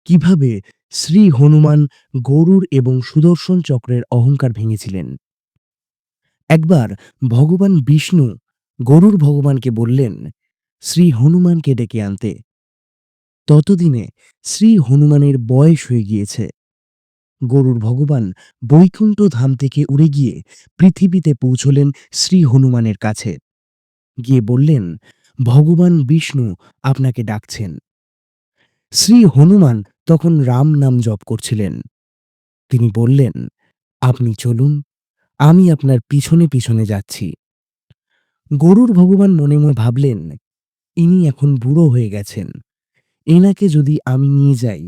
কিভাবে শ্রী হনুমান গরুর এবং সুদর্শন চক্রের অহংকার ভেঙেছিলেন। একবার ভগবান বিষ্ণু গরুর ভগবানকে বললেন শ্রী হনুমানকে ডেকে আনতে। ততদিনে শ্রী হনুমানের বয়স হয়ে গিয়েছে। গরুর ভগবান বৈকুণ্ঠ ধাম থেকে উড়ে গিয়ে পৃথিবীতে পৌঁছলেন শ্রী হনুমানের কাছে। গিয়ে বললেন, ভগবান বিষ্ণু আপনাকে ডাকছেন। শ্রী হনুমান তখন রাম নাম জপ করছিলেন। তিনি বললেন, আপনি চলুন, আমি আপনার পিছনে পিছনে যাচ্ছি। গরুর ভগবান মনে মনে ভাবলেন, ইনি এখন বুড়ো হয়ে গেছেন, এনাকে যদি আমি নিয়ে যাই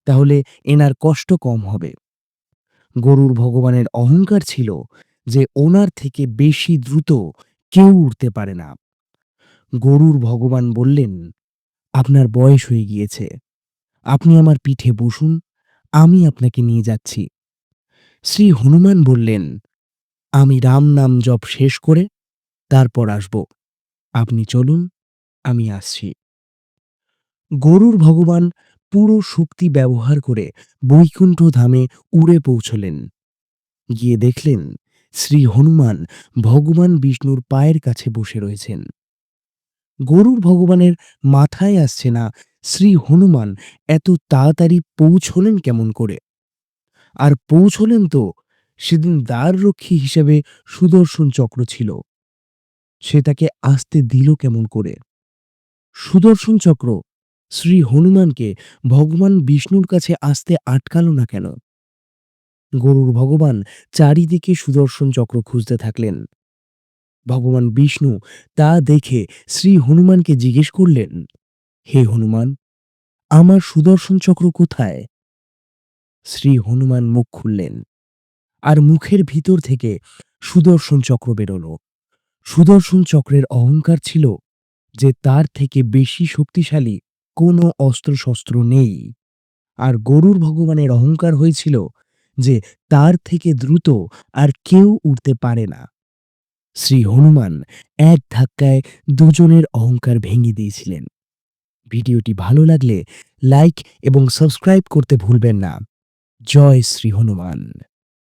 তাহলে এনার কষ্ট কম হবে। গরুর ভগবানের অহংকার ছিল যে ওনার থেকে বেশি দ্রুত কেউ উড়তে পারে না। গরুর ভগবান বললেন, আপনার বয়স হয়ে গিয়েছে, আপনি আমার পিঠে বসুন, আমি আপনাকে নিয়ে যাচ্ছি। শ্রী হনুমান বললেন, আমি রাম নাম জপ শেষ করে তারপর আসব, আপনি চলুন, আমি আসছি। গরুর ভগবান পুরো শক্তি ব্যবহার করে বৈকুণ্ঠ ধামে উড়ে পৌঁছলেন। গিয়ে দেখলেন শ্রী হনুমান ভগবান বিষ্ণুর পায়ের কাছে বসে রয়েছেন। গরুর ভগবানের মাথায় আসছে না শ্রী হনুমান এত তাড়াতাড়ি পৌঁছলেন কেমন করে। আর পৌঁছলেন তো সেদিন দ্বাররক্ষী হিসেবে সুদর্শন চক্র ছিল, সে তাকে আসতে দিল কেমন করে। সুদর্শন চক্র শ্রী হনুমানকে ভগবান বিষ্ণুর কাছে আসতে আটকালো না কেন। গরুর ভগবান চারিদিকে সুদর্শন চক্র খুঁজতে থাকলেন। ভগবান বিষ্ণু তা দেখে শ্রী হনুমানকে জিজ্ঞেস করলেন, হে হনুমান, আমার সুদর্শন চক্র কোথায়? শ্রী হনুমান মুখ খুললেন, আর মুখের ভিতর থেকে সুদর্শন চক্র বেরোলো। সুদর্শন চক্রের অহংকার ছিল যে তার থেকে বেশি শক্তিশালী কোনো অস্ত্রশস্ত্র নেই। আর গরুর ভগবানের অহংকার হয়েছিল যে তার থেকে দ্রুত আর কেউ উড়তে পারে না। শ্রী হনুমান এক ধাক্কায় দুজনের অহংকার ভেঙে দিয়েছিলেন। ভিডিওটি ভালো লাগলে লাইক এবং সাবস্ক্রাইব করতে ভুলবেন না। জয় শ্রী হনুমান।